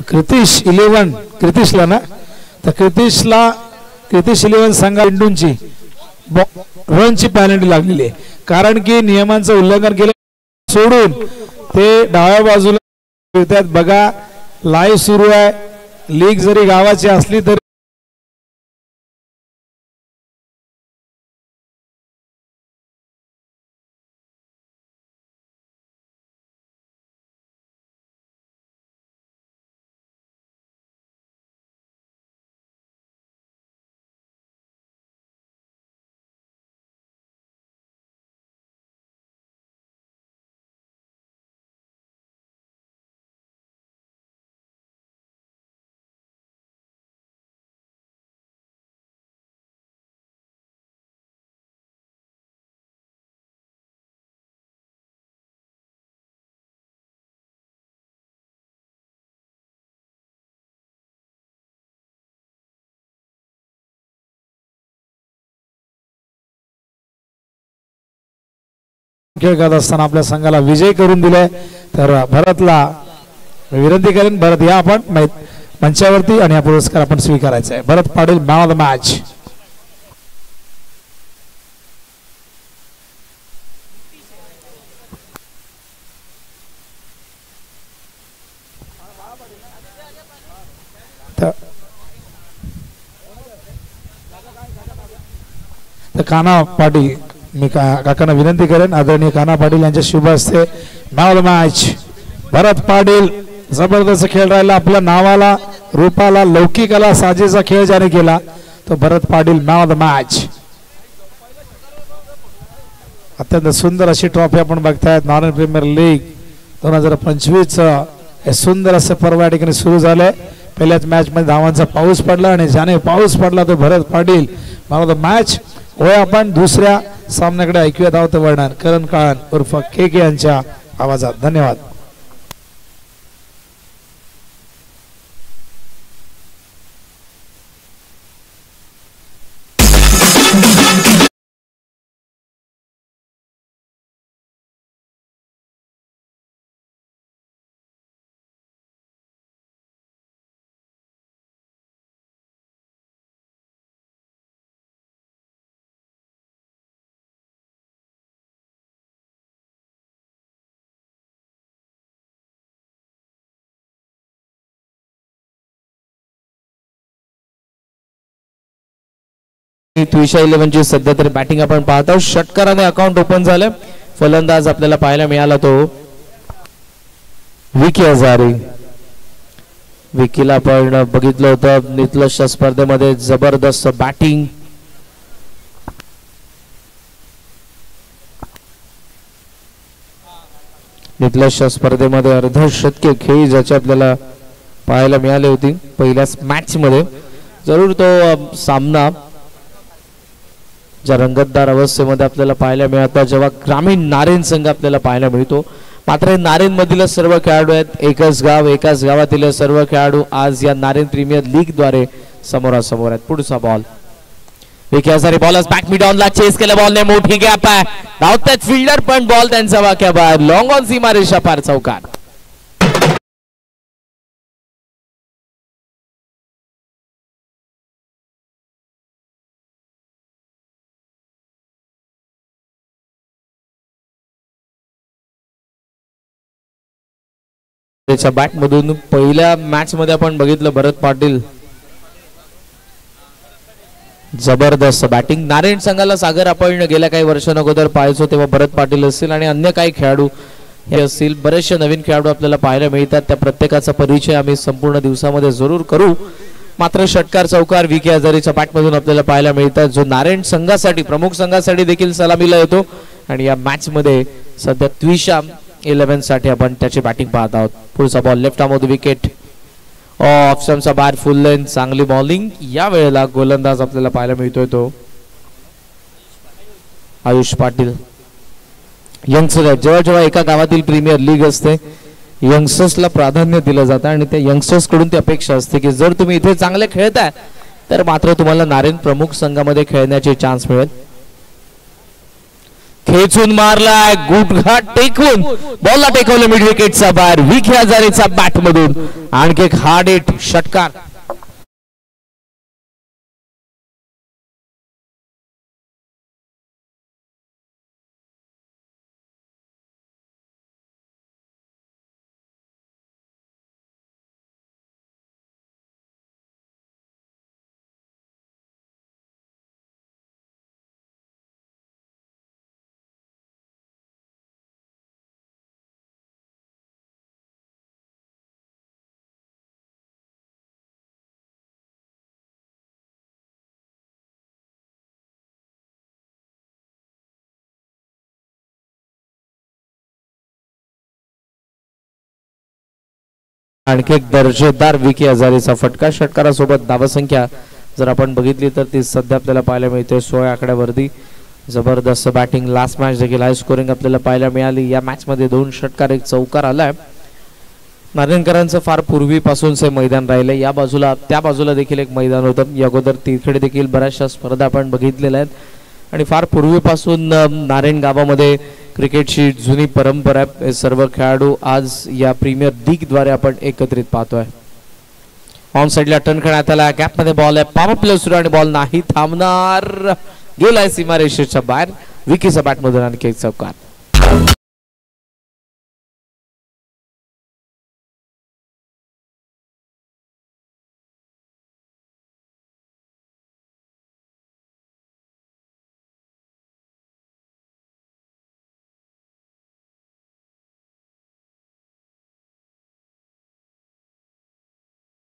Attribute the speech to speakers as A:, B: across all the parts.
A: क्रितिश 11 क्रितिशला ना, तर क्रितिश 11 संघा इंडूंची रनची पॅनल्टी लागलेली आहे, कारण की नियमांचं उल्लंघन केलं सोडून ते डाव्या बाजूला बघा. लाईव्ह सुरू आहे, लीग जरी गावाची असली तरी खेळ करत असताना आपल्या संघाला विजय करून दिलाय. तर भरतला विनंती करेन, भरत या आपण मंचावरती आणि हा पुरस्कार आपण स्वीकारायचा आहे. Bharat Patil man of the match. Kanha Patil, मी काकांना विनंती करेन, आदरणीय कान्हा पाटील यांच्या शुभ हस्ते man of the match Bharat Patil. जबरदस्त खेळ राहिला, आपल्या नावाला रूपाला लौकिकाला साजेचा खेळ ज्याने केला तो Bharat Patil man of the match. अत्यंत सुंदर अशी ट्रॉफी आपण बघतायत. नारायण प्रीमियर लीग 2025 सुंदर असं पर्व या ठिकाणी सुरू झालंय. पहिल्याच मॅच मध्ये धावांचा पाऊस पडला आणि ज्याने पाऊस पडला तो Bharat Patil man of the match. होय, आपण दुसऱ्या सामन्याकडे ऐकूया धावतं वर्णन करण काळन उर्फ के यांच्या आवाजात. धन्यवाद.
B: त्विशा 11 ची सध्या तरी बॅटिंग आपण पाहत आहोत. षटकाराने अकाउंट ओपन झालं. फलंदाज आपल्याला पाहायला मिळाला तो विकी हजारे. विकीला आपण बघितलं होतं नितलश स्पर्धेमध्ये जबरदस्त बॅटिंग. नितलश स्पर्धेमध्ये अर्धशतकी खेळी ज्याची आपल्याला पाहायला मिळाली होती पहिल्याच मॅच मध्ये. जरूर तो सामना ज्या रंगतदार अवस्थेमध्ये आपल्याला पाहायला मिळतो जेव्हा ग्रामीण नारेन संघ आपल्याला पाहायला मिळतो. मात्र नारेन मधील सर्व खेळाडू आहेत, एकच गाव, एकाच गावातील सर्व खेळाडू आज या नारेन प्रीमियर लीग द्वारे समोरासमोर आहेत. पुढचा ball Vicky Hazare, bowlers back mid ऑनला चेस केलं, बॉलने मोठी गॅप आहे, धावतात फिल्डर पण बॉल त्यांचा वाक्या बाहेर. लॉंग ऑन सीमारेषा पार चौकार. त्याच्या बॅट मधून पहिल्या मॅच मध्ये आपण बघितलं भरत पाटील जबरदस्त बॅटिंग. नारायण संघाला सागर आपण गेल्या काही वर्षांअगोदर पाहायचो तेव्हा भरत पाटील असतील आणि अन्य काही खेळाडू हे असतील, बरेचसे नवीन खेळाडू आपल्याला पाहायला मिळतात. त्या प्रत्येकाचा परिचय आम्ही संपूर्ण दिवसामध्ये जरूर करू. मात्र षटकार चौकार विकी हजारेच्या बॅट मधून आपल्याला पाहायला मिळतात जो नारायण संघासाठी प्रमुख संघासाठी देखील सलामीला येतो. आणि या मॅच मध्ये सध्या त्विशा 11 साठी आपण त्याची बॅटिंग पाहत आहोत. पुढचा ball left arm off the wicket, off स्टंपचा बाहेर, फुल लेंथ, चांगली बॉलिंग. या वेळेला गोलंदाज आपल्याला पाहायला मिळतोय तो आयुष पाटील. यंगस्टर जेव्हा जेव्हा एका गावातील प्रीमियर लीग असते यंगस्टर्सला प्राधान्य दिलं जातं आणि त्या यंगस्टर्स कडून ती अपेक्षा असते की जर तुम्ही इथे चांगले खेळताय तर मात्र तुम्हाला नारायण प्रमुख संघामध्ये खेळण्याची चान्स मिळेल. खेचून मारलाय, गुडघा टेकवून बॉलला टेकवलं मिड विकेटचा बाहेर. विखे हजारेचा बॅट मधून आणखी एक हार्ड हिट षटकार. आणखी एक दर्जेदार विकी हजारेचा फटका. षटकारासोबत धावसंख्या जर आपण बघितली तर ती सध्या आपल्याला पाहायला मिळते 16 आकड्यावरती. जबरदस्त बॅटिंग. लास्ट मॅच देखील हाय स्कोरिंग आपल्याला पाहायला मिळाली. या मॅच मध्ये 2 षटकार 1 चौकार आलाय. नारायणकरांचं फार पूर्वीपासूनचे मैदान राहिले. या बाजूला त्या बाजूला देखील एक मैदान होतं. या अगोदर तिकडे देखील बऱ्याचशा स्पर्धा आपण बघितलेल्या आहेत आणि फार पूर्वीपासून नारायण गावामध्ये क्रिकेटची जुनी परंपरा आहे. हे सर्व खेळाडू आज या प्रीमियर लीग द्वारे आपण एकत्रित पाहतोय. ऑन साइडला टर्न करण्यात आला. गॅप मध्ये बॉल आहे. पॉवर प्ले सुरू आणि बॉल नाही थांबणार. गेलाय सीमारेषेच्या बाहेर. विकीच्या बॅट मधून आणखी एक चौकार.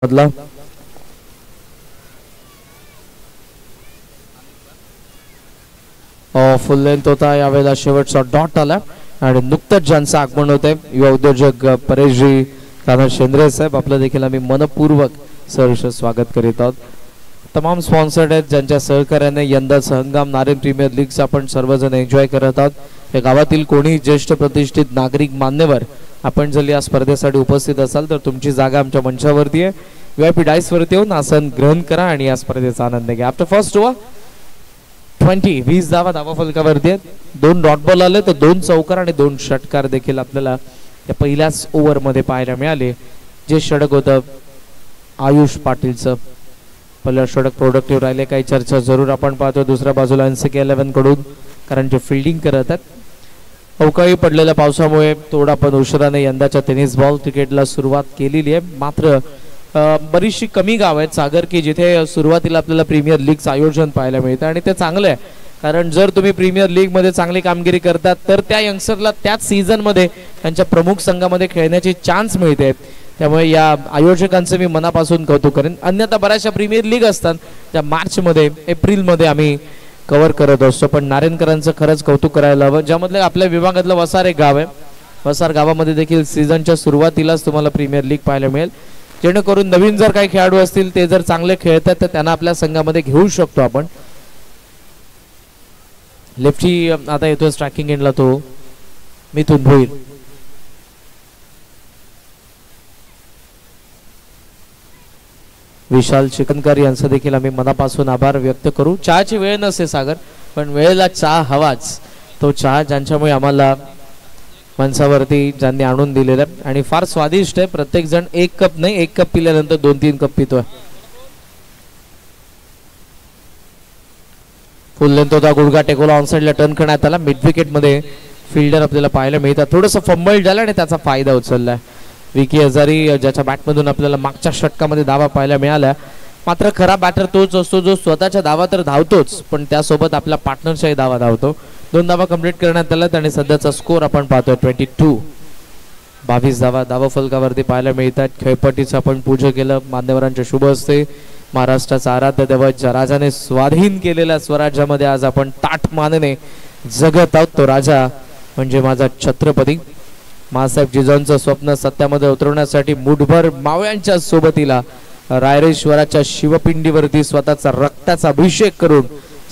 B: मधला फुल लेंथ होता. यावेळेला शेवटचा डॉट आला आणि नुकतंच ज्यांचं आगमन होतंय युवा उद्योजक परेशजी कान्हा शेंद्रे साहेब, आपलं देखील आम्ही मनपूर्वक सहर्ष स्वागत करीत आहोत. तमाम स्पॉन्सर्ड आहेत ज्यांच्या सहकार्याने यंदाचा हंगाम नारायण प्रीमियर लीगचा आपण सर्वजण एन्जॉय करत आहोत. या गावातील कोणी ज्येष्ठ प्रतिष्ठित नागरिक मान्यवर आपण जर या स्पर्धेसाठी उपस्थित असाल तर तुमची जागा आमच्या मंचावरती आहे. VIP डाईस वरती येऊन आसन ग्रहण करा आणि या स्पर्धेचा आनंद घ्या. आफ्टर फर्स्ट ओव्हर 20 धावा फलकावरती आहेत. 2 डॉट बॉल आले तर 2 चौकार आणि 2 षटकार देखील आपल्याला त्या पहिल्याच ओव्हर मध्ये पाहायला मिळाले. जे षटक होतं आयुष पाटीलचं, पहिलं षटक प्रोडक्टिव्ह राहिले. काही चर्चा जरूर आपण पाहतो. दुसऱ्या बाजूला NCK11 कडून कारण जे फिल्डिंग करत आहेत. अवकाळी पडलेल्या पावसामुळे थोडा पण उशिराने यंदाच्या टेनिस बॉल क्रिकेटला सुरुवात केलेली आहे. मात्र बरीचशी कमी गाव आहेत सागर की जिथे सुरुवातीला आपल्याला प्रीमियर लीगचं आयोजन पाहायला मिळतं आणि ते चांगलं आहे. कारण जर तुम्ही प्रीमियर लीग मध्ये चांगली कामगिरी करतात तर त्या यंगस्टरला त्याच सीझन मध्ये त्यांच्या प्रमुख संघामध्ये खेळण्याची चान्स मिळते. त्यामुळे या आयोजकांचं मी मनापासून कौतुक करेन. अन्यथा बऱ्याचशा प्रीमियर लीग असतात त्या मार्च मध्ये एप्रिल मध्ये आम्ही कव्हर करत असतो. पण नारायणकरांचं खरंच कौतुक करायला हवं. ज्यामधले आपल्या विभागातलं वसार एक गाव आहे. वसार गावामध्ये देखील सीझनच्या सुरुवातीलाच तुम्हाला प्रीमियर लीग पाहायला मिळेल. जेणेकरून नवीन जर काही खेळाडू असतील ते जर चांगले खेळतात तर त्यांना आपल्या संघामध्ये घेऊ शकतो आपण. लेफ्टी आता येतोय स्ट्रायकिंग एंडला तो मिथुन भोईर. विशाल चिकनकर यांचा देखील आम्ही मनापासून आभार व्यक्त करू. चहाची वेळ नसते सागर, पण वेळेला चहा हवाच. तो चहा ज्यांच्यामुळे आम्हाला मंचावरती ज्यांनी आणून दिलेला आणि फार स्वादिष्ट आहे. प्रत्येक जण 1 कप नाही 1 कप पिल्यानंतर 2-3 कप पितोय. फुल लेंथ होता. गुडघा टेकोला ऑन साइडला टर्न करण्यात आला. मिड विकेट मध्ये फिल्डर आपल्याला पाहायला मिळतात. थोडंसं फंबल झालं आणि त्याचा फायदा उचललाय. विकी हजारी ज्याच्या बॅटमधून आपल्याला मागच्या षटकामध्ये धावा पाहायला मिळाल्या. मात्र खरा बॅटर तोच असतो जो स्वतःच्या धावा तर धावतोच पण त्यासोबत आपल्या पार्टनरच्याही धावा धावतो. 2 धावा कंप्लीट करण्यात आल्यात आणि सध्याचा स्कोर आपण पाहतोय 22. 22 धावा फलकावरती पाहायला मिळतात. खेळपट्टीचं आपण पूजा केलं. मान्यवरांच्या शुभ हस्ते महाराष्ट्राचा आराध्य दैवत ज्या राजाने स्वाधीन केलेल्या स्वराज्यामध्ये आज आपण ताठ मानेने जगत आहोत तो राजा म्हणजे माझा छत्रपती. मासाहेब जिजाऊंचं स्वप्न सत्यामध्ये उतरवण्यासाठी मुठभर मावळ्यांच्या सोबतीला रायरेश्वराच्या शिवपिंडीवरती स्वतःचा रक्ताचा अभिषेक करून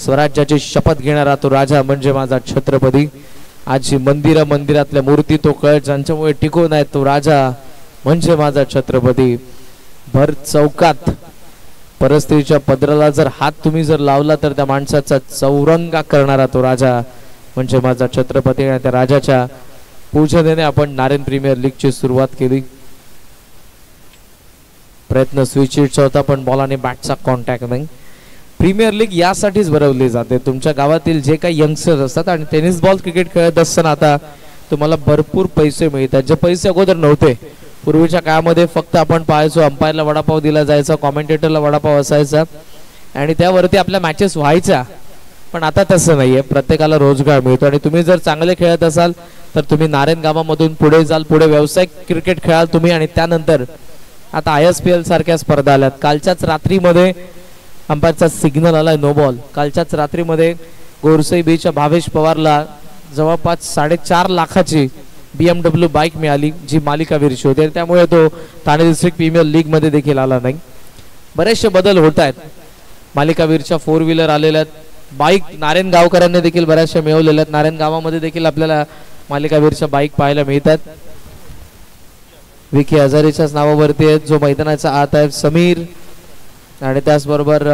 B: स्वराज्याची शपथ घेणारा तो राजा म्हणजे माझा छत्रपती. आजची मंदिरातल्या मूर्ती तो कळ ज्यांच्यामुळे टिकून आहे तो राजा म्हणजे माझा छत्रपती. भर चौकात परस्त्रीच्या पदराला जर हात तुम्ही जर लावला तर त्या माणसाचा चौरंगा करणारा तो राजा म्हणजे माझा छत्रपती आणि त्या राजाच्या पूजनेने आपण नारायण प्रीमियर लीगची सुरुवात केली. प्रयत्न स्विच हिटचा होता पण बॉल आणि बॅटचा कॉन्टॅक्ट नाही. प्रीमियर लीग यासाठीच भरवली जाते. तुमच्या गावातील जे काही यंगस्टर्स असतात आणि टेनिस बॉल क्रिकेट खेळत असताना आता तुम्हाला भरपूर पैसे मिळतात, जे पैसे अगोदर नव्हते. पूर्वीच्या काळामध्ये फक्त आपण पाहायचो अंपायरला वडापाव दिला जायचा, कॉमेंटेटरला वडापाव असायचा आणि त्यावरती आपल्या मॅचेस व्हायच्या. पण आता तसं नाहीये, प्रत्येकाला रोजगार मिळतो आणि तुम्ही जर चांगले खेळत असाल तर तुम्ही नारायण गावामधून पुढे जाल, पुढे व्यावसायिक क्रिकेट खेळाल तुम्ही. आणि त्यानंतर आता ISPL सारख्या स्पर्धा आल्यात. कालच्याच रात्रीमध्ये अंपायरचा सिग्नल आलाय नो बॉल. कालच्याच रात्रीमध्ये गोरसई बीच्या भावेश पवारला जवळपास 4.5 लाखाची BMW बाईक मिळाली, जी मालिकावीरची होती. त्यामुळे तो ठाणे डिस्ट्रिक्ट प्रीमियर लीग मध्ये देखील आला नाही. बरेचसे बदल होत आहेत. मालिकावीरच्या 4 व्हीलर आलेल्या आहेत. बाईक नारायण गावकरांनी देखील बऱ्याचशा मिळवलेल्या आहेत. नारायण गावामध्ये देखील आपल्याला मालिकावीरच्या बाईक पाहायला मिळतात. विकी हजारेच्याच नावावरती आहेत, जो मैदानाचा आत आहे समीर. आणि त्याचबरोबर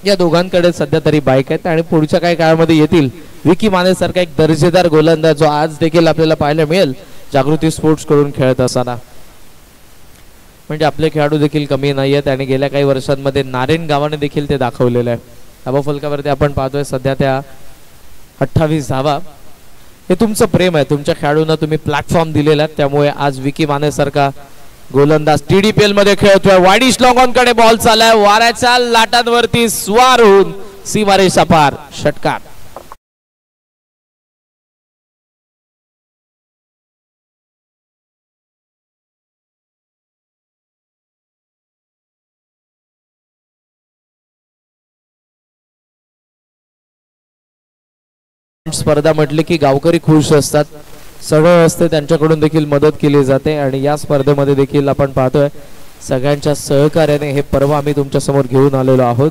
B: या दोघांकडे सध्या तरी बाईक आहेत आणि पुढच्या काही काळामध्ये येतील. विकी माने सारखा एक दर्जेदार गोलंदाज जो आज देखील आपल्याला पाहायला मिळेल जागृती स्पोर्ट्स कडून खेळत असताना. म्हणजे आपले खेळाडू देखील कमी नाही आहेत आणि गेल्या काही वर्षांमध्ये नारायण गावाने देखील ते दाखवलेलं आहे. धाबा फलकावरती आपण पाहतोय सध्या त्या 28 धावा. हे तुमचं प्रेम आहे, तुमच्या खेळाडूंना तुम्ही प्लॅटफॉर्म दिलेला आहे. त्यामुळे आज विकी माने सारखा गोलंदाज TDPL मध्ये खेळतोय. वाईडिश लॉंग ऑन कडे बॉल चाललाय, वाऱ्याच्या लाटांवरती स्वार होऊन सीमारेषा पार षटकार. स्पर्धा म्हटली की गावकरी खुश असतात, सगळं असते, त्यांच्याकडून देखील मदत केली जाते. आणि या स्पर्धेमध्ये देखील आपण पाहतोय सगळ्यांच्या सहकार्याने हे पर्व आम्ही तुमच्या समोर घेऊन आलेलो आहोत.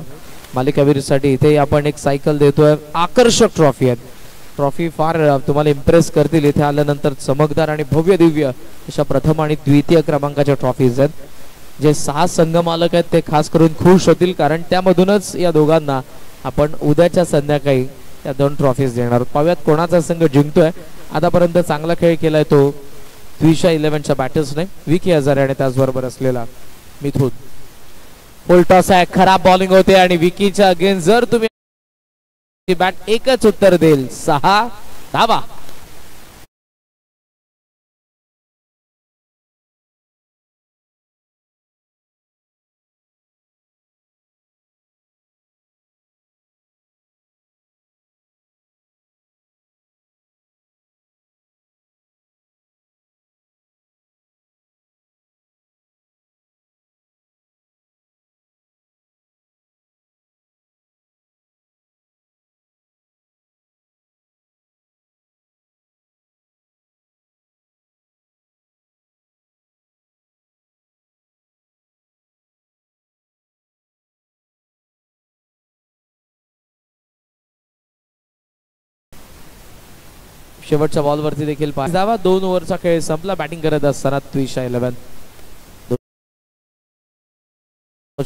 B: मालिकावीरसाठी इथे आपण एक सायकल देतोय. आकर्षक ट्रॉफी आहेत, ट्रॉफी फार तुम्हाला इम्प्रेस करतील. इथे आल्यानंतर चमकदार आणि भव्य दिव्य अशा प्रथम आणि द्वितीय क्रमांकाच्या ट्रॉफीज आहेत. जे 6 संघ मालक आहेत ते खास करून खुश होतील, कारण त्यामधूनच या दोघांना आपण उद्याच्या संध्याकाळी या 2 ट्रॉफीज देणार. पाहूयात कोणाचा संघ जिंकतोय. आतापर्यंत चांगला खेळ केलाय तो द्विशा 11च्या बॅटर्सने, विकी हजारे आणि त्याचबरोबर असलेला मिथुन. फुल टॉस आहे, खराब बॉलिंग होते आणि विकीच्या अगेन्स्ट जर तुम्ही बॅट एकच उत्तर देईल, 6 धावा. शेवटच्या बॉलवरती देखील धावा. 2 ओव्हरचा खेळ संपला. बॅटिंग करत असताना द्विशा 11,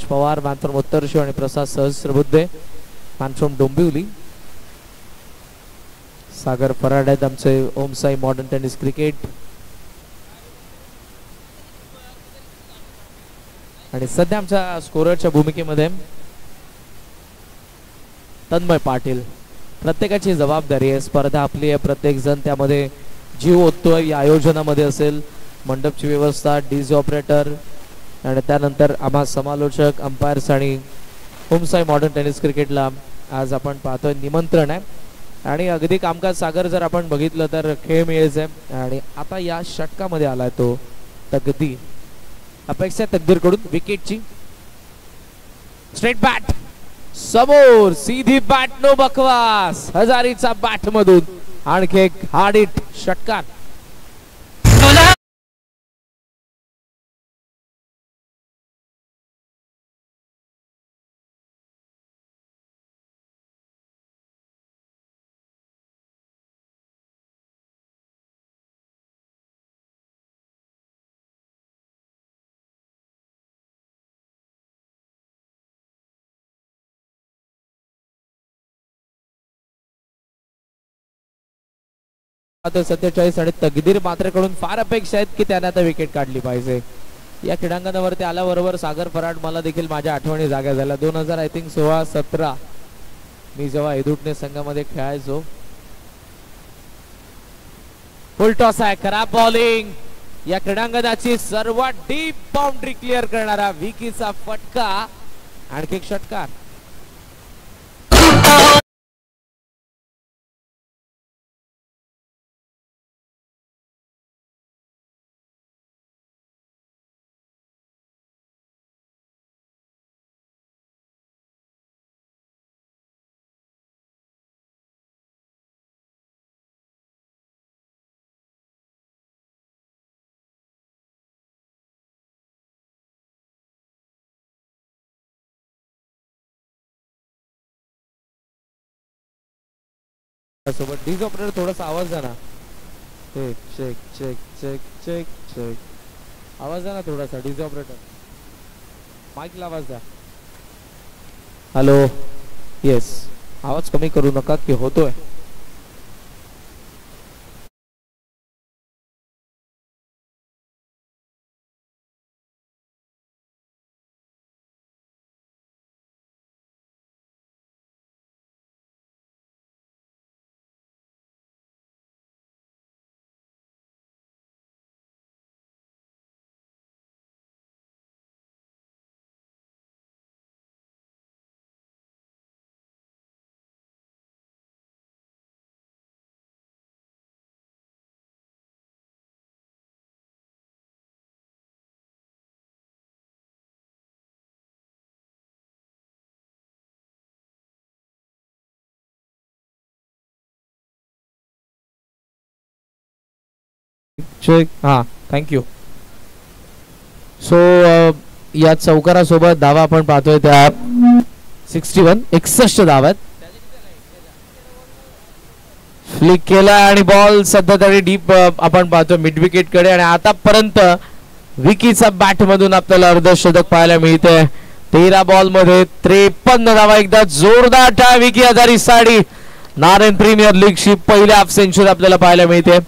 B: पवार, मॅन फ्रॉम उत्तरशिव आणि प्रसाद सहस्रबुद्धे, मॅन फ्रॉम डोंबिवली. सागर फराड आहेत आमचे ओमसाई मॉडर्न टेनिस क्रिकेट. आणि सध्या आमच्या स्कोररच्या भूमिकेमध्ये तन्मय पाटील. प्रत्येकाची जबाबदारी आहे, स्पर्धा आपली आहे, प्रत्येक जण त्यामध्ये जीव ओततोय. या आयोजनामध्ये असेल मंडपची व्यवस्था, डीजे ऑपरेटर आणि त्यानंतर आम्हा समालोचक, अंपायर्स आणि ओमसाई मॉडर्न टेनिस क्रिकेटला आज आपण पाहतोय निमंत्रण आहे. आणि अगदी कामकाज सागर जर आपण बघितलं तर खेळ मिळायचे. आणि आता या षटकामध्ये आलाय तो तकदीर. अपेक्षा तकदीरकडून विकेटची स्ट्रेट बॅट समोर, सीधी बॅट, नो बकवास. हजारीचा बॅट मधून आणखी एक हार्ड हिट षटकार. 47 आणि तकदीर मात्रेकडून फार अपेक्षा आहेत की त्याने आता विकेट काढली पाहिजे. या क्रीडांगणावरती आल्याबरोबर सागर फराड मला देखील माझ्या आठवणी जाग्या झाल्या. 2000 आय थिंक 16-17 मी जेव्हा एदुटणे संघामध्ये खेळायचो. फुल टॉस आहे, खराब बॉलिंग. या क्रीडांगणाची सर्वात डीप बाउंड्री क्लिअर करणारा विकीचा फटका. आणखी एक षटकार. सोबत डीज ऑपरेटर थोडासा आवाज द्या ना. Check check check check check check. आवाज द्या ना थोडासा डीज ऑपरेटर. माईकला आवाज द्या. हॅलो. येस. आवाज कमी करू नका की होतोय. चेक. हा, थँक्यू. सो या चौकारासोबत धावा आपण पाहतोय त्या 61 धावा आहेत. फ्लिक केला आणि बॉल सध्या तरी डीप आपण पाहतोय मिड विकेट कडे. आणि आतापर्यंत विकीचा बॅट मधून आपल्याला अर्धशतक पाहायला मिळते. 13 बॉल मध्ये 53 धावा. एकदा जोरदार विकी आधारित साडी. नारायण प्रीमियर लीग ची पहिली हाफ सेंचुरी आपल्याला पाहायला मिळते.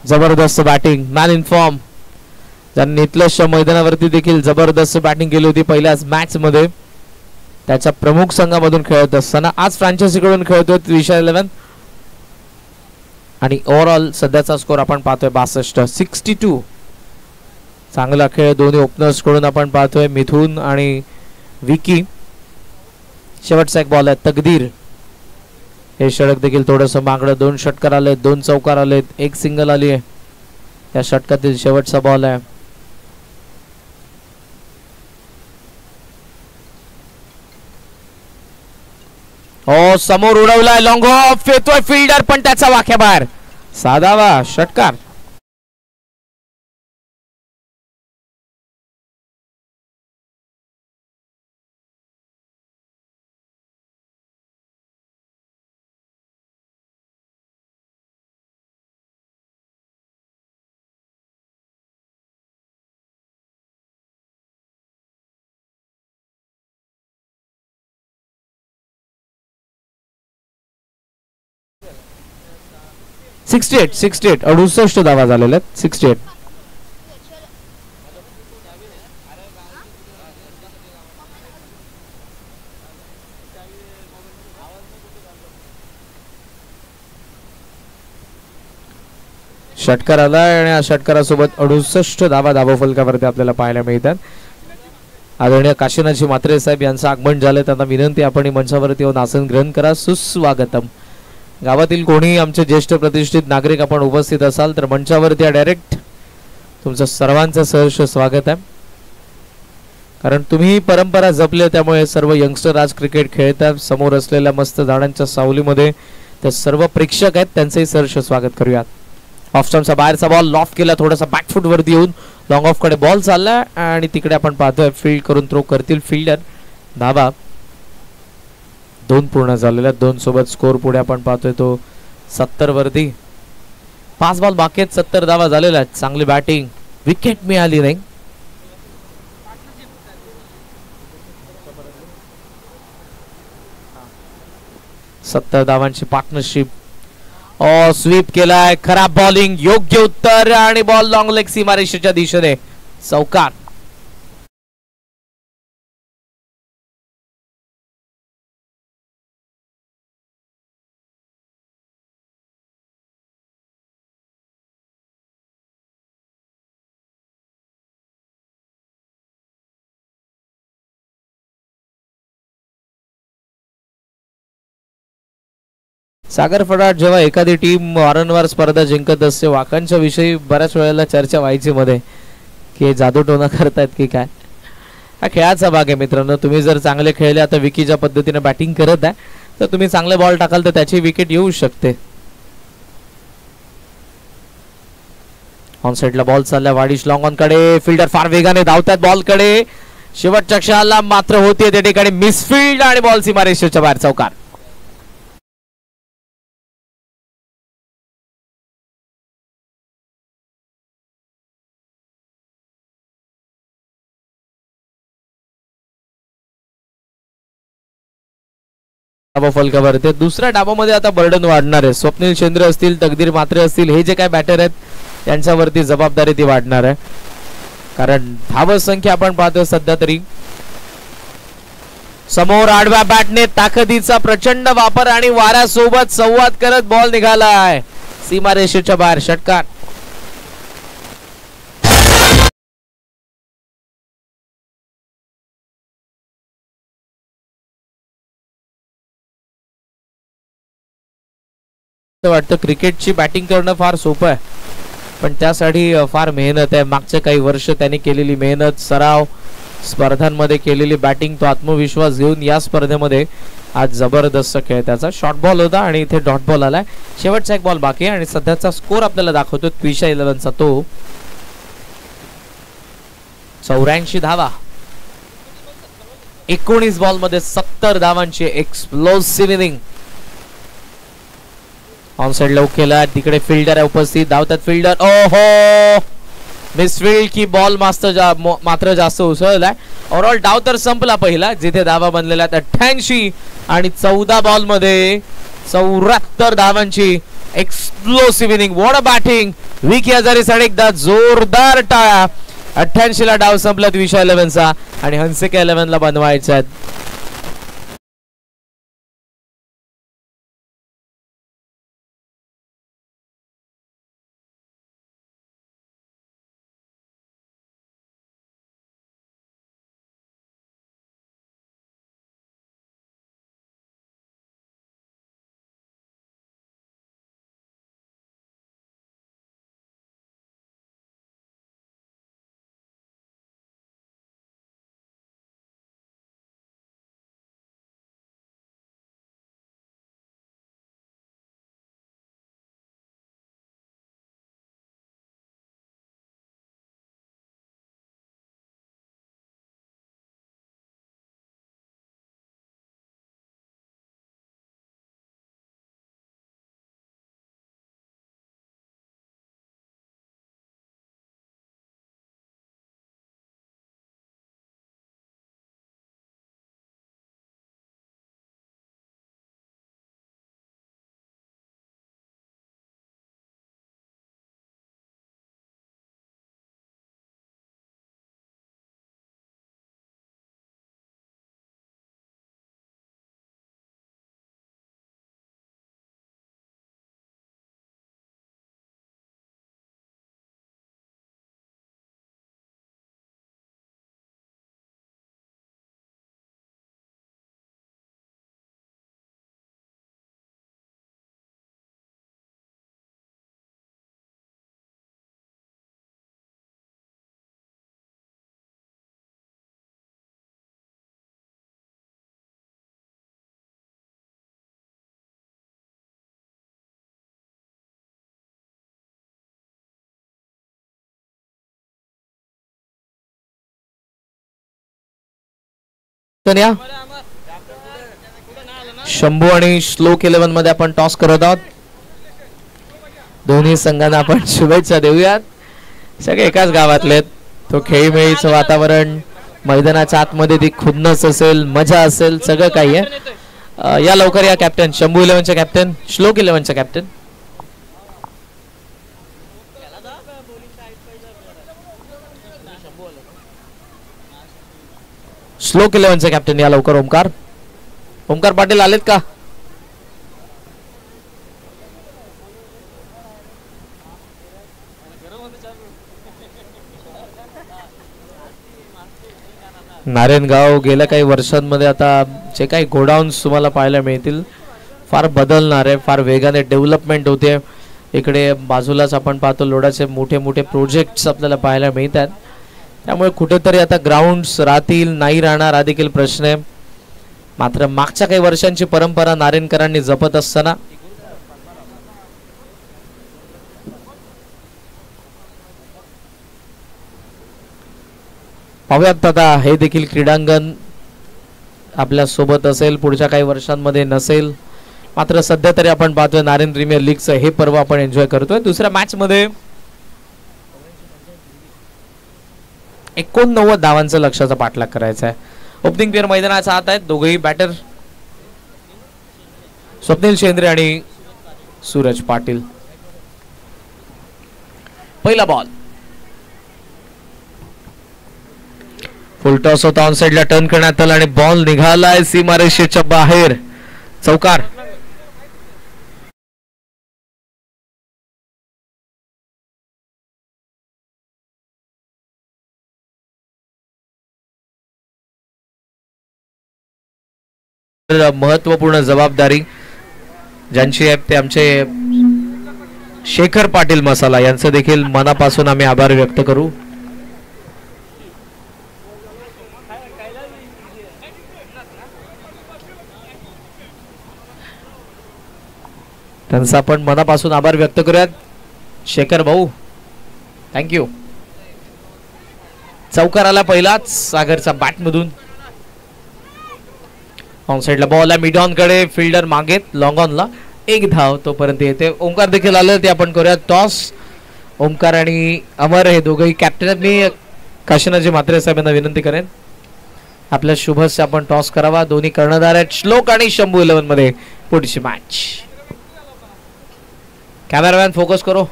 B: जबरदस्त बॅटिंग. Man in form. ज्यांनी नितलसच्या मैदानावरती देखील जबरदस्त बॅटिंग केली होती पहिल्याच मॅच मध्ये त्याच्या प्रमुख संघामधून खेळत असताना आज फ्रँचायझीकडून खेळतोय विशाल 11. आणि ओव्हरऑल सध्याचा स्कोर आपण पाहतोय 62. चांगला खेळ दोन्ही ओपनर्स कडून आपण पाहतोय. मिथुन आणि विकी. शेवटचा एक बॉल आहे तकदीर. हे षटक देखील थोडस मागणं. 2 षटकार आलेत, 2 चौकार आलेत, 1 सिंगल आली आहे. या षटकातील शेवटचा बॉल आहे. हो, समोर उडवलाय लॉंग ऑफ. येतोय फिल्डर पण त्याचा वाख्या बाहेर. साधावा षटकार. सिक्स्टी एट 68 धावा झालेल्या आहेत. 68. षटकार आलाय आणि या षटकारासोबत 68 धावा फलकावरती आपल्याला पाहायला मिळतात. आदरणीय काशीनाथजी म्हात्रे साहेब यांचं आगमन झालं. त्यांना विनंती आपण मंचावरती येऊन आसन ग्रहण करा. सुस्वागतम. गावातील कोणी आमचे ज्येष्ठ प्रतिष्ठित नागरिक आपण उपस्थित असाल तर मंचावरती डायरेक्ट तुमचं सर्वांचं सहर्ष स्वागत आहे. कारण तुम्ही परंपरा जपल्या त्यामुळे सर्व यंगस्टर आज क्रिकेट खेळतात. समोर असलेल्या मस्त झाडांच्या सावलीमध्ये ते सर्व प्रेक्षक आहेत त्यांचंही सहर्ष स्वागत करूयात. ऑफ स्टंपचा बाहेरचा बॉल लॉफ्ट केला. थोडासा बॅकफुट वरती येऊन लॉंग ऑफ कडे बॉल चालला आणि तिकडे आपण पाहतोय फील्ड करून थ्रो करतील फिल्डर. धावा 2 पूर्ण झालेल्या. 2 सोबत स्कोर पुढे आपण पाहतोय तो 70 वरती. 5 बॉल बाकी आहेत. 70 धावा झालेल्या आहेत. चांगली बॅटिंग. विकेट मिळाली नाही. सत्तर धावांची पार्टनरशिप. स्वीप केलाय, खराब बॉलिंग, योग्य उत्तर आणि बॉल लॉंग लेग सीमारेषेच्या दिशेने चौकार. सागर फडाट, जेव्हा एखादी टीम वारंवार स्पर्धा जिंकत असते, वाकांच्या विषयी बऱ्याच वेळेला चर्चा व्हायची मध्ये की जादूटोना करतायत की काय. हा खेळाचा भाग आहे मित्रांनो. तुम्ही जर चांगले खेळले, आता विकी ज्या पद्धतीने बॅटिंग करत आहे, तर तुम्ही चांगले बॉल टाकाल तर त्याची विकेट येऊ शकते. ऑन साइडला बॉल चालला, वाडिश लॉंग ऑन कडे, फिल्डर फार वेगाने धावतात बॉल कडे, शेवटच्या क्षणाला मात्र होते त्या ठिकाणी मिसफिल्ड आणि बॉल सीमारेषेच्या बाहेर चौकार. फलकावर ते दुसऱ्या डावामध्ये आता बर्डन वाढणार आहे. स्वप्नील चंद्र असतील, तकदीर मात्रे असतील, हे जे काय बॅटर आहेत त्यांच्यावरती जबाबदारी ती वाढणार आहे. कारण धाव संख्या आपण पाहतो सध्या तरी. समोर आडव्या बॅटने ताकदीचा प्रचंड वापर आणि वाऱ्यासोबत संवाद करत बॉल निघालाय सीमारेषेच्या बाहेर. षटकार. वाटतं क्रिकेटची बॅटिंग करणं फार सोपं आहे, पण त्यासाठी फार मेहनत आहे. मागचे काही वर्ष त्यांनी केलेली मेहनत, सराव, स्पर्धांमध्ये केलेली बॅटिंग, तो आत्मविश्वास घेऊन या स्पर्धेमध्ये आज जबरदस्त खेळ. त्याचा शॉर्ट बॉल होता आणि इथे डॉट बॉल आलाय. शेवटचा एक बॉल बाकी आहे आणि सध्याचा स्कोर आपल्याला दाखवतो त्विशा 11चा तो 84 धावा. 19 बॉल मध्ये 70 धावांची एक्सप्लोसिव्ह इनिंग. ऑन साइड लव केला, तिकडे फिल्डर आहे उपस्थित, धावतात फिल्डर. ओहो, मिसफिल्ड की बॉल मात्र जास्त उसळलाय. ओव्हरऑल डाव तर संपला पहिला, जिथे धावा बनलेल्या 88 आणि 14 बॉल मध्ये 74 धावांची एक्सप्लोसिव्ह inning. What a batting. Vicky Hazare साठी एकदा जोरदार टाळ्या. 88 ला डाव संपला त्विशा 11चा आणि हंसिका 11 ला बनवायचा. शंभू आणि श्लोक 11 मध्ये आपण टॉस करत आहोत. दोन्ही संघांना आपण शुभेच्छा देऊयात. सगळे एकाच गावातले. तो खेळीमेळीचं वातावरण, मैदानाच्या आतमध्ये ती खुन्नस असेल, मजा असेल, सगळं काही आहे. या लवकर या कॅप्टन, शंभू 11चे कॅप्टन, श्लोक 11चे कॅप्टन. श्लोक 11 चे कॅप्टन या लवकर. ओमकार पाटील आलेत का? नारायणगाव गेल्या काही वर्षांमध्ये आता जे काही गोडाऊन्स तुम्हाला पाहायला मिळतील फार बदलणार आहे, फार वेगाने डेव्हलपमेंट होते. इकडे बाजूलाच आपण पाहतो लोडाचे मोठे मोठे प्रोजेक्ट्स आपल्याला पाहायला मिळतात. त्यामुळे कुठेतरी आता ग्राउंड्स राहतील नाही राहणार हा देखील प्रश्न आहे. मात्र मागच्या काही वर्षांची परंपरा नारायणकरांनी जपत असताना पाहूयात आता हे देखील क्रीडांगण आपल्या सोबत असेल, पुढच्या काही वर्षांमध्ये नसेल. मात्र सध्या तरी आपण पाहतोय नारायण प्रीमियर लीगचं हे पर्व आपण एन्जॉय करतोय. दुसऱ्या मॅच मध्ये 89 धावांचा लक्ष्याचा पाठलाग करायचा आहे. ओपनिंग पेअर मैदानाचा आत आहेत. दोघेही बॅटर स्वप्नील शेंद्रे आणि सूरज पाटील. पहिला बॉल फुल टॉस होता. ऑन साइडला टर्न करण्यात आला आणि बॉल निघालाय सीमारेषेच्या बाहेर. चौकार. महत्वपूर्ण जबाबदारी ज्यांची आहे ते आमचे शेखर पाटील मसाला यांचं देखील मनापासून आम्ही आभार व्यक्त करू. त्यांचा आपण मनापासून आभार व्यक्त करूयात. शेखर भाऊ थँक्यू. चौकार आला पहिलाच सागरचा बॅट मधून. ऑन साइडला बॉल आहे मिड ऑन कडे. फिल्डर मागेत लॉंग ऑनला. एक धाव तोपर्यंत येते. ओमकार देखील आले ते आपण करूयात टॉस. ओमकार आणि अमर हे दोघंही कॅप्टन. मी काशीनाथजी म्हात्रे साहेबांना विनंती करेन आपल्या शुभस्य आपण टॉस करावा. दोन्ही कर्णधार आहेत श्लोक आणि शंभू 11 मध्ये पुढची मॅच. कॅमेरामॅन फोकस करो.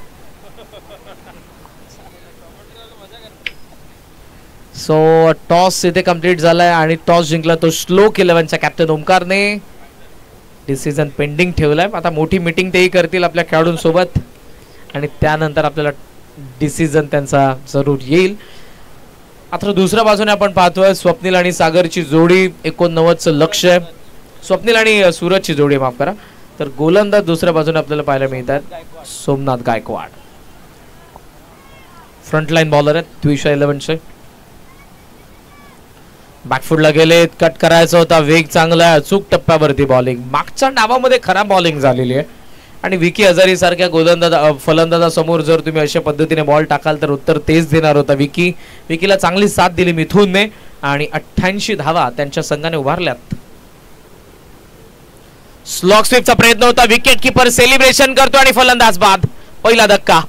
B: सो टॉस इथे कंप्लीट झालाय आणि टॉस जिंकला तो श्लोक 11च्या कॅप्टन ओमकारने. डिसिजन पेंडिंग ठेवलाय. आता मोठी मीटिंग तेही करतील आपल्या खेळाडूंसोबत आणि त्यानंतर आपल्याला डिसिजन त्यांचा जरूर येईल. मात्र दुसऱ्या बाजूने आपण पाहतोय स्वप्नील आणि सागरची जोडी. 89चं लक्ष आहे. स्वप्नील आणि सूरजची जोडी माफ करा. तर गोलंदाज दुसऱ्या बाजूने आपल्याला पाहायला मिळतात सोमनाथ गायकवाड. फ्रंटलाईन बॉलर आहेत द्विशा 11चे. बॅकफुटला गेले. कट करायचा होता. वेग चांगला आहे. अचूक टप्प्यावरती बॉलिंग. मागच्या डावामध्ये खराब बॉलिंग झालेली आहे आणि विकी हजारी सारख्या गोलंदाज फलंदाजासमोर जर तुम्ही अशा पद्धतीने बॉल टाकाल तर उत्तर तेच देणार होता. विकीला चांगली साथ दिली मिथुनने आणि 88 धावा त्यांच्या संघाने उभारल्यात. स्लॉग स्वीपचा प्रयत्न होता. विकेट कीपर सेलिब्रेशन करतो आणि फलंदाज बाद. पहिला धक्का.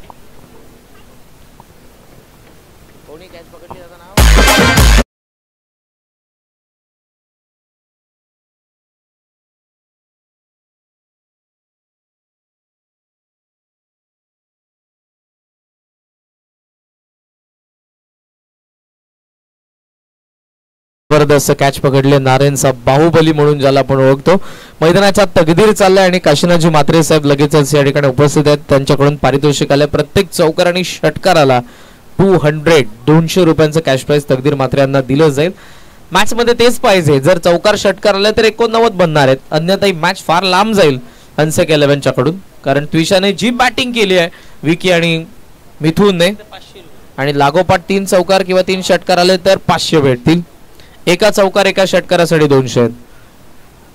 B: जबरदस्त कॅच पकडले. नारायणचा बाहुबली म्हणून ज्याला आपण ओळखतो. मैदानाच्या तकदीर चाललाय आणि काशीनाथजी म्हात्रे साहेब लगेचच या ठिकाणी उपस्थित आहेत. त्यांच्याकडून पारितोषिक आले. प्रत्येक चौकार आणि षटकाराला 200 रुपयांचं कॅश प्राइस तकदीर म्हात्रे यांना दिलं जाईल. मॅच मध्ये तेच पाहिजे. जर चौकार षटकार आले तर 89 बनणार आहेत. अन्यथा ही मॅच फार लांब जाईल हंसेक 11च्या कडून. कारण त्विशाने जी बॅटिंग केली आहे विकी आणि मिथुनने आणि लागोपाठ 3 चौकार किंवा 3 षटकार आले तर 500 भेटतील. एका चौकार एका षटकारासाठी 200.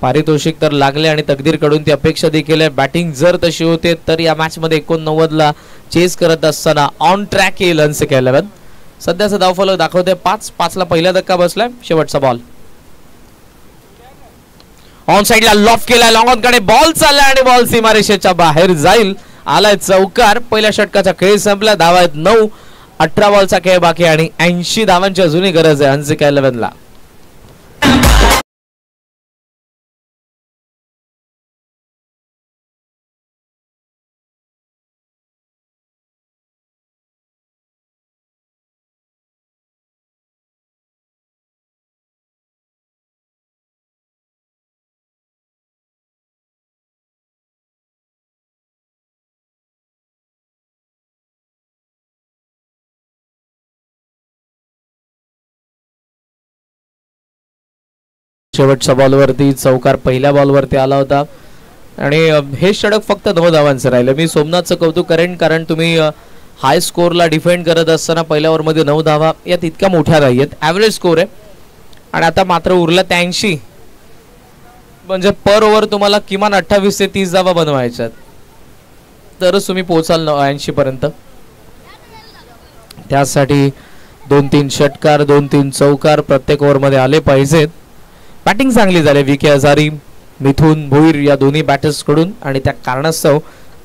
B: पारितोषिक तर लागले आणि तकदीर कडून ती अपेक्षा देखील आहे. बॅटिंग जर तशी होते तर या मॅच मध्ये 89 चेस करत असताना ऑन ट्रॅक येईल हंसेक 11. सध्याचा धावफलक दाखवते 5 ला पहिला धक्का बसलाय. शेवटचा बॉल ऑन साइडला लॉफ केला. लॉंग ऑन कडे बॉल चाललाय आणि बॉल सीमारेषेच्या बाहेर जाईल. आलाय चौकार. पहिल्या षटकाचा खेळ संपला. धावा आहेत 9. 18 बॉलचा खेळ बाकी आणि 80 धावांची अजूनही गरज आहे हंसेक 11ला. शेवटच्या बॉलवरती चौकार पहिल्या बॉलवरती आला होता आणि हे षटक फक्त 9 धावांचं राहिलं. मी सोमनाथचं कौतुक करेन, कारण तुम्ही हाय स्कोरला डिफेंड करत असताना पहिल्या ओव्हरमध्ये 9 धावा यात इतक्या मोठ्या नाही आहेत, ॲव्हरेज स्कोर आहे. आणि आता मात्र उरला 83, म्हणजे पर ओव्हर तुम्हाला किमान 28 ते 30 धावा बनवायच्यात, तरच तुम्ही पोहोचाल 80 पर्यंत. त्यासाठी 2-3 षटकार 2-3 चौकार प्रत्येक ओव्हरमध्ये आले पाहिजेत. बॅटिंग चांगली झाली विके हजारी, मिथुन भोईर या दोन्ही बॅटर्स कडून, आणि त्या कारणास्तव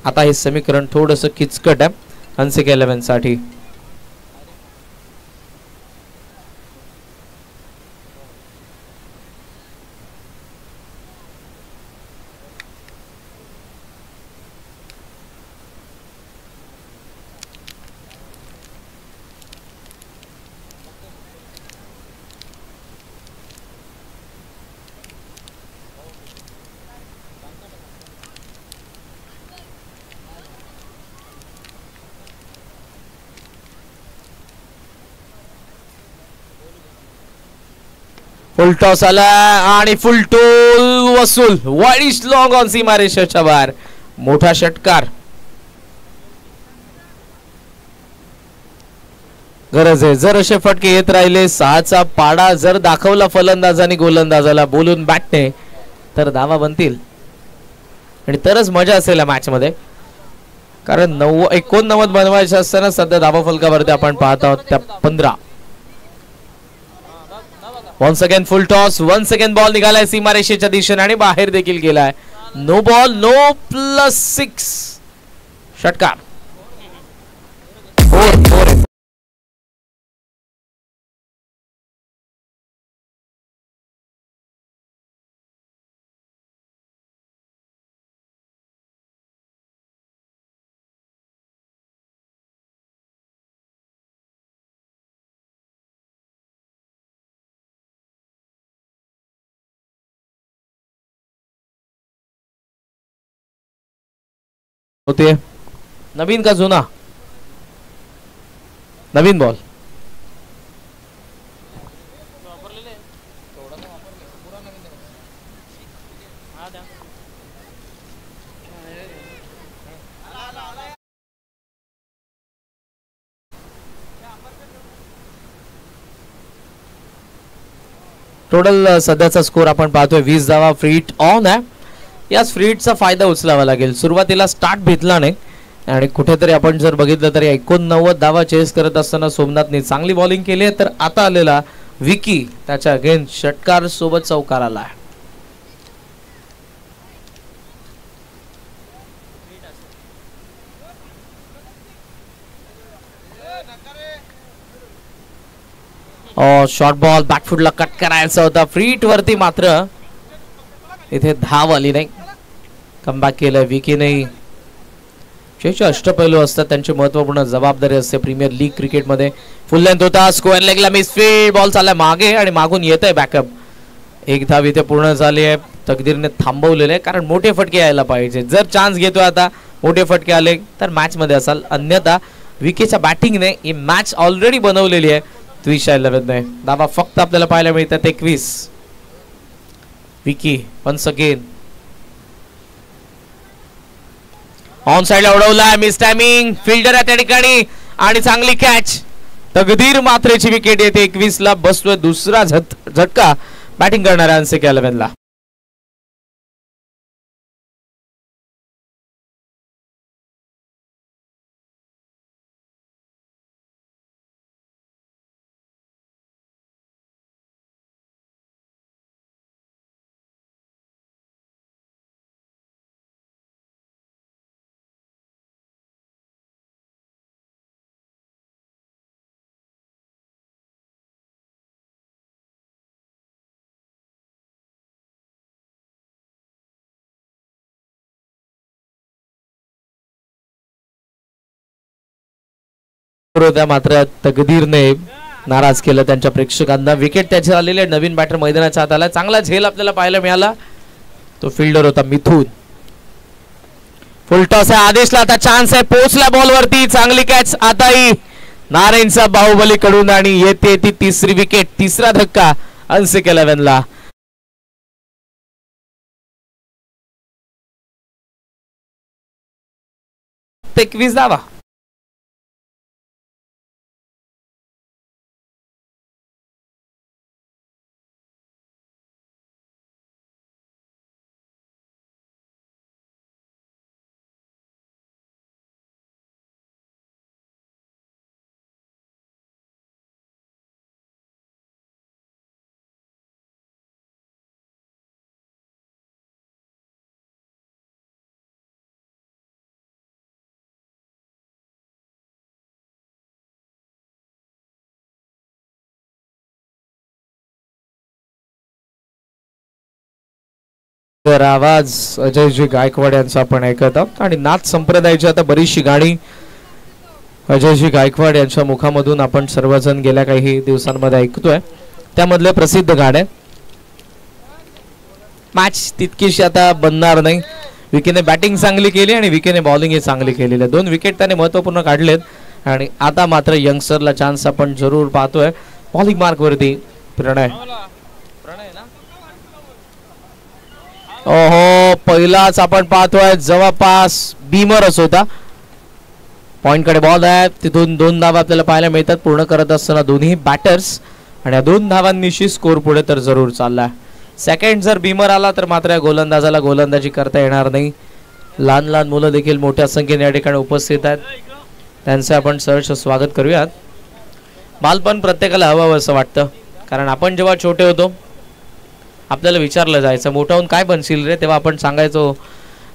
B: आता हे समीकरण थोडंसं किचकट आहे अनसिक 11 साठी. फुल टॉस आला आणि फुल टोल वसूल, वाईड लॉंग ऑन सीमारेषेच्या बाहेर, मोठा षटकार. गरज आहे, जर असे फटके येत राहिले, 6चा पाडा जर दाखवला फलंदाजांनी गोलंदाजाला बोलून बॅटने, तर धावा बनतील आणि तरच मजा असेल या मॅच मध्ये. कारण 89 बनवायचे असताना सध्या धावा फलकावरती आपण पाहत आहोत त्या 15. Once again full toss, once again ball निघालाय सीमारेषेच्या दिशेने आणि बाहेर देखील गेलाय. नो बॉल, नो +6 षटकार. होते नवीन का जुना? नवीन बॉल. टोटल सध्याचा स्कोर आपण पाहतोय 20 धावा. फ्री हिट ऑन आहे, याच फ्री हिटचा फायदा उचलावा लागेल. सुरुवातीला स्टार्ट भेटला नाही आणि कुठेतरी आपण जर बघितलं तर 89 धावा चेस करत असताना सोमनाथने चांगली बॉलिंग केली आहे. तर आता आलेला विकी त्याच्या अगेन्स्ट षटकार सोबत चौकार आला आहे. शॉर्ट बॉल बॅकफुटला कट करायचा होता. फ्री हिट वरती मात्र इथे धाव आली नाही. कमबॅक केलं विकीने. जे अष्टपैलू असतात त्यांची महत्वपूर्ण जबाबदारी असते प्रीमियर लीग क्रिकेटमध्ये. फुल लेंथ होता, स्क्वेअर लेगला मिसफील्ड, बॉल चालला मागे आणि मागून येत आहे बॅकअप. एक धाव इथे पूर्ण झाली आहे. तकदीरने थांबवलेले आहे कारण मोठे फटके यायला पाहिजे. जर चान्स घेतोय आता, मोठे फटके आले तर मॅच मध्ये असाल, अन्यथा विकीच्या बॅटिंगने ही मॅच ऑलरेडी बनवलेली आहे 2011 ने. धावा फक्त आपल्याला पाहायला मिळतात 21. विकी वन्स अगेन ऑन साइडला उडवला, मिस टायमिंग, फिल्डर आहे त्या ठिकाणी आणि चांगली कॅच. तकदीर मात्रेची विकेट येते. 21 ला बसतोय दुसरा झटका बॅटिंग करणाऱ्या अनसिक 11 ला. मात्र तकदीरने नाराज केलं त्यांच्या प्रेक्षकांना. विकेट त्याचे आलेले. नवीन बॅटर मैदानाच्या हात आला. चांगला झेल आपल्याला पाहायला मिळाला. तो फिल्डर होता मिथुन. फुल टॉस आहे. आदेशला आता चान्स आहे. पोचला बॉल वरती. चांगली कॅच आताही नारायणचा बाहुबली कडून आणि येते ती तिसरी विकेट. तिसरा धक्का अनसिक 11 ला. फक्त 21 धावा. तर आवाज अजयजी गायकवाड यांचा आपण ऐकत आहोत आणि नाथ संप्रदायाची आता बरीचशी गाणी अजयजी गायकवाड यांच्या मुखामधून आपण सर्वजण गेल्या काही दिवसांमध्ये ऐकतोय. त्यामधले प्रसिद्ध गाणे. मॅच तितकीशी आता बनणार नाही. विकेने बॅटिंग चांगली केली आणि विकेने बॉलिंग चांगली केलेली आहे. 2 विकेट त्याने महत्वपूर्ण काढलेत आणि आता मात्र यंगस्टरला चान्स आपण जरूर पाहतोय. बॉलिंग मार्क वरती प्रणय. ओहो, पहिलाच आपण पाहतोय जवळपास बीमरच होता. पॉइंट कडे बॉल आहे, तिथून 2 धावा आपल्याला पाहायला मिळतात पूर्ण करत असताना दोन्ही बॅटर्स आणि 2 धावांनिशी स्कोर पुढे तर जरूर चाललाय. सेकंड जर बीमर आला तर मात्र या गोलंदाजाला गोलंदाजी करता येणार नाही. लहान लहान मुलं देखील मोठ्या संख्येने या ठिकाणी उपस्थित आहेत. त्यांचं आपण सहर्ष स्वागत करूयात. बालपण प्रत्येकाला हवं असं वाटतं, कारण आपण जेव्हा छोटे होतो आपल्याला विचारलं जायचं मोठा होऊन काय बनशील रे, तेव्हा आपण सांगायचो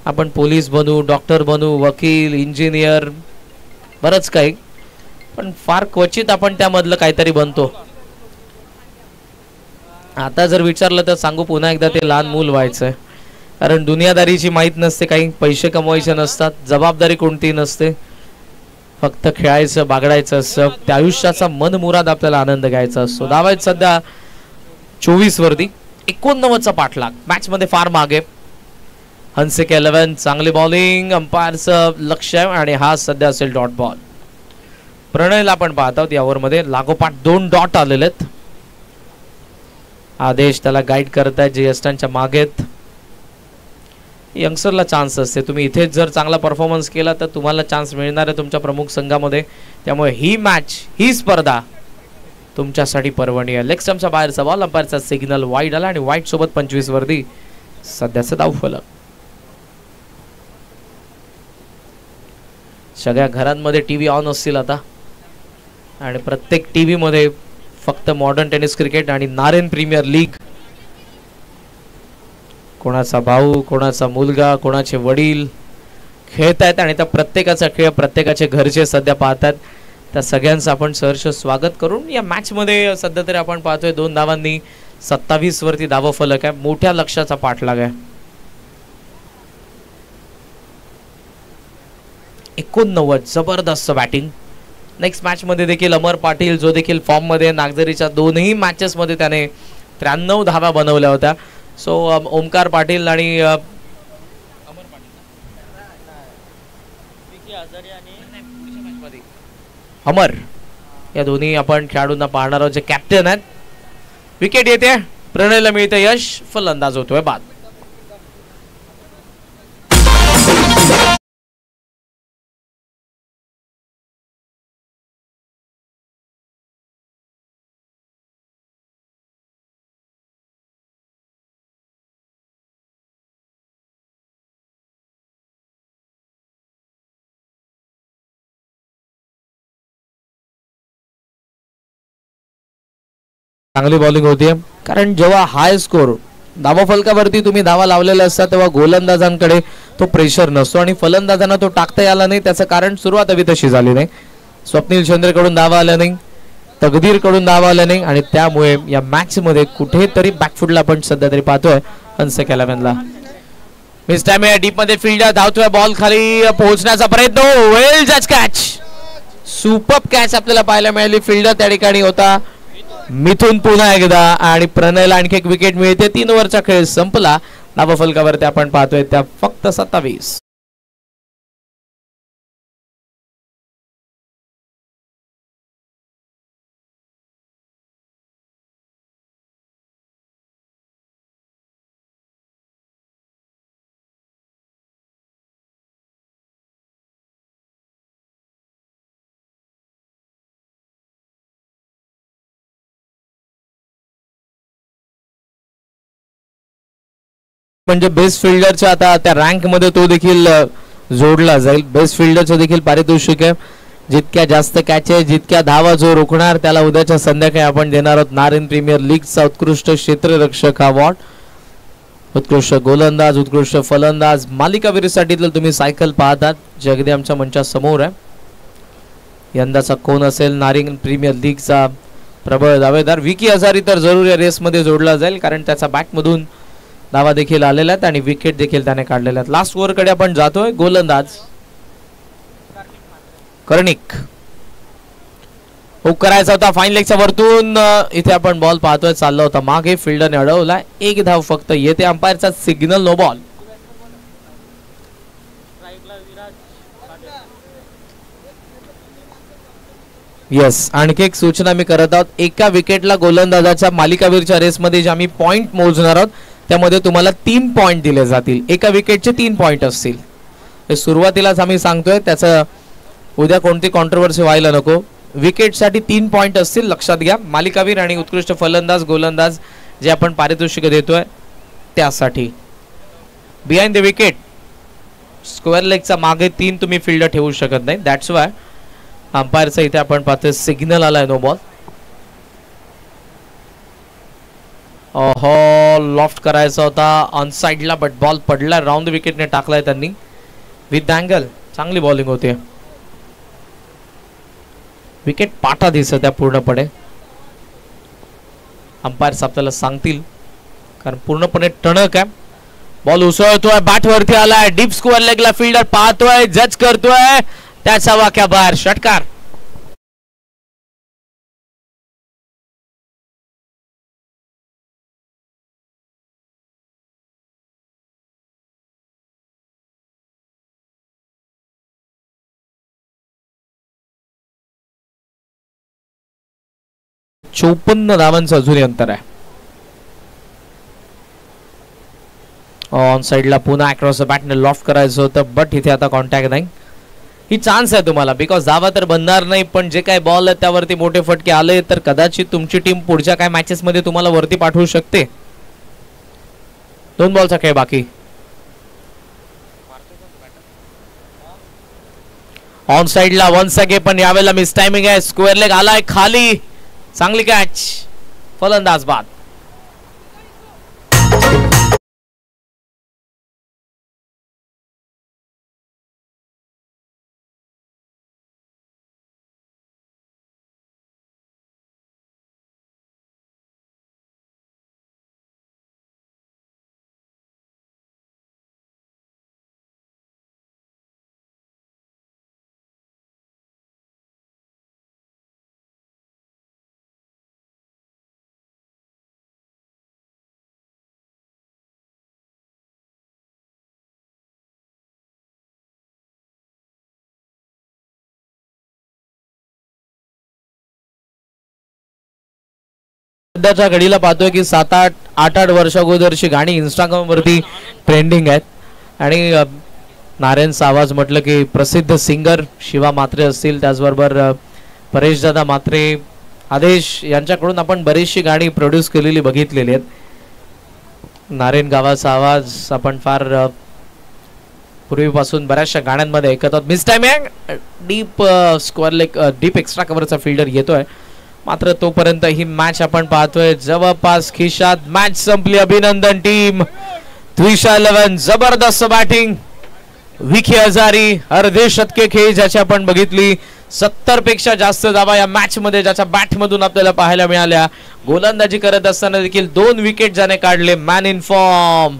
B: आपण पोलीस बनू, डॉक्टर बनू, वकील, इंजिनियर, बरंच काही. पण फार क्वचित आपण त्यामधलं काहीतरी बनतो. आता जर विचारलं तर सांगू पुन्हा एकदा ते लहान मूल व्हायचंय, कारण दुनियादारीची माहीत नसते, काही पैसे कमवायचे नसतात, जबाबदारी कोणती नसते, फक्त खेळायचं बागडायचं असतं. त्या आयुष्याचा मनमुराद आपल्याला आनंद घ्यायचा असतो. धावायत सध्या 24 वरती 89चा पाठलाग. मॅच मध्ये फार मागे. हंसिक 11 चांगली बॉलिंग, अंपायरचं लक्ष आहे आणि हा सध्या असेल डॉट बॉल. प्रणयला आपण पाहत आहोत या ओव्हरमध्ये लागोपाठ 2 डॉट आलेले आहेत. आदेश त्याला गाईड करतायत जे यष्टांच्या मागेत. यंगस्टरला चान्स असते. तुम्ही इथेच जर चांगला परफॉर्मन्स केला तर तुम्हाला चान्स मिळणार आहे तुमच्या प्रमुख संघामध्ये. त्यामुळे ही मॅच, ही स्पर्धा तुमच्यासाठी पर्वणी आहे. लेग स्टंपच्या बाहेरचा बॉल, अंपायरचा सिग्नल वाईड आला आणि वाईड सोबत 25 वरती सध्याचं धावफलक. सगळ्या घरांमध्ये टीव्ही ऑन असतील आता आणि प्रत्येक टीव्ही मध्ये फक्त मॉडर्न टेनिस क्रिकेट आणि नारेन प्रीमियर लीग. कोणाचा भाऊ, कोणाचा मुलगा, कोणाचे वडील खेळत आहेत आणि त्या प्रत्येकाचा खेळ प्रत्येकाचे घरचे सध्या पाहतात. त्या सगळ्यांचं आपण सहर्ष स्वागत करून या मॅच मध्ये सध्या तरी आपण पाहतोय 2 धावांनी 27 वरती धाव फलक आहे. मोठ्या लक्ष्याचा पाठलाग आहे. 89 जबरदस्त बॅटिंग. नेक्स्ट मॅच मध्ये देखील अमर पाटील जो देखील फॉर्म मध्ये, नागझरीच्या 2ही मॅचेस मध्ये त्याने 93 धावा बनवल्या होत्या. सो ओमकार पाटील आणि अमर या दोन्ही आपण खेळाडूंना पाहणार आहोत जे कॅप्टन आहेत. विकेट येते, प्रणयला मिळते यश, फलंदाज होतोय बाद. चांगली बॉलिंग होती, कारण जेव्हा हाय स्कोर धावा फलकावरती तुम्ही धावा लावलेल्या असतात तेव्हा गोलंदाजांकडे तो प्रेशर नसतो आणि फलंदाजांना तो टाकता आला नाही. त्याचं कारण सुरुवात हवी तशी झाली नाही. स्वप्नील चंद्रकडून धावा आल्या नाही, तकदीर कडून धावा आल्या नाही आणि त्यामुळे या मॅच मध्ये कुठेतरी बॅकफुटला आपण सध्या तरी पाहतोय. हंसिक 11ला मिस टाइम आहे. डीप मध्ये फील्डर धावतोय, बॉल खाली पोहोचण्याचा प्रयत्न, वेल जज कॅच, सुपर कॅच आपल्याला पाहायला मिळाली. फिल्डर त्या ठिकाणी होता मिथून पुन्हा एकदा आणि प्रणयला आणखी एक विकेट मिळते. 3 ओव्हरचा खेळ संपला. धावफलकावरती आपण पाहतोय त्या फक्त 27. म्हणजे बेस्ट फिल्डरच्या आता त्या रँक मध्ये तो देखील जोडला जाईल. बेस्ट फिल्डरचं देखील पारितोषिक आहे. जितक्या जास्त कॅचेस, जितक्या धावा जो रोखणार त्याला उद्याच्या संध्याकाळी आपण देणार आहोत नारायण प्रीमियर लीगचा उत्कृष्ट क्षेत्ररक्षक अवॉर्ड. उत्कृष्ट गोलंदाज, उत्कृष्ट फलंदाज, मालिकावीरीसाठी तुम्ही सायकल पाहतात जे अगदी आमच्या मंचासमोर आहे. यंदाचा कोण असेल नारायण प्रीमियर लीगचा प्रबळ दावेदार? विकी हजारी तर जरूर या रेसमध्ये जोडला जाईल, कारण त्याचा बॅटमधून धावा देखील आलेल्या आहेत आणि विकेट देखील त्याने काढलेल्या आहेत. लास्ट ओव्हरकडे आपण जातोय. गोलंदाज कर्णिक हुक करायचा होता फाईन लेगच्या वरतून. इथे आपण बॉल पाहतोय, चालला होता मागे, फिल्डरने अडवला. एक धाव फक्त येते. अंपायरचा सिग्नल, नो बॉल. येस, आणखी एक सूचना मी करत आहोत. एका विकेटला गोलंदाजाच्या मालिकावीरच्या रेसमध्ये जे आम्ही पॉइंट मोजणार आहोत त्यामध्ये तुम्हाला 3 पॉइंट दिले जातील. एका विकेटचे 3 पॉइंट असतील. हे सुरुवातीलाच आम्ही सांगतोय, त्याचं उद्या कोणती कॉन्ट्रोवर्सी व्हायला नको. विकेटसाठी 3 पॉइंट असतील, लक्षात घ्या. मालिकावीर आणि उत्कृष्ट फलंदाज, गोलंदाज जे आपण पारितोषिक देतोय त्यासाठी. बिहाइंड द विकेट स्क्वेअर लेगचा मागे 3 तुम्ही फिल्डर ठेवू शकत नाही. दॅट्स वाय अंपायरचा इथे आपण पाहतोय सिग्नल आलाय, नो बॉल. ओहो, लॉफ्ट करायचा होता ऑन साइडला, बट बॉल पडला. राऊंड विकेटने टाकलाय त्यांनी विथ अँगल. चांगली बॉलिंग होते. विकेट पाटा दिसत आहे पूर्णपणे. अंपायर्स आपल्याला सांगतील, कारण पूर्णपणे टणक आहे. बॉल उसळतोय, बॅट वरती आलाय, डीप स्क्वेअर लेगला फिल्डर पाहतोय, जज करतोय, त्याचा वाक्या बाहेर. षटकार. चौपन्न धावांचं अजूनही अंतर आहे. ऑन साइडला पुन्हा अक्रॉस बॅटने लॉफ्ट करायचं होतं, बट इथे आता कॉन्टॅक्ट नाही. ही चान्स आहे तुम्हाला, बिकॉज धावा तर बनणार नाही, पण जे काही बॉल आहे त्यावरती मोठे फटके आले तर कदाचित तुमची टीम पुढच्या काय मॅचेस मध्ये तुम्हाला वरती पाठवू शकते. 2 बॉलचा खेळ बाकी. ऑन साइडला वन्स अगेन, पण यावेळेला मिस टायमिंग आहे. स्क्वेअर लेग आलाय खाली, चांगली कॅच. फलंदाज बाद. सध्याच्या घडीला पाहतोय की 7-8 वर्ष अगोदरची गाणी इंस्टाग्राम वरती ट्रेंडिंग आहेत. आणि नारायणचा आवाज म्हटलं की प्रसिद्ध सिंगर शिवा म्हात्रे असतील, त्याचबरोबर परेशदादा म्हात्रे, आदेश यांच्याकडून आपण बरीचशी गाणी प्रोड्यूस केलेली बघितलेली आहेत. नारायण गावाचा आवाज आपण फार पूर्वीपासून बऱ्याचशा गाण्यांमध्ये ऐकत आहोत. Miss timing, deep square leg, deep extra कव्हरचा फिल्डर येतोय. मात्र तोपर्यंत ही मॅच आपण पाहतोय जवळपास खिशात. मॅच संपली. अभिनंदन टीम. 311 जबरदस्त बॅटिंग. विकी हजारी अर्धे शतके खेळी ज्याची आपण बघितली. 70 पेक्षा जास्त धावा या मॅच मध्ये ज्याच्या बॅट मधून आपल्याला पाहायला मिळाल्या. गोलंदाजी करत असताना देखील 2 विकेट ज्याने काढले. Man in form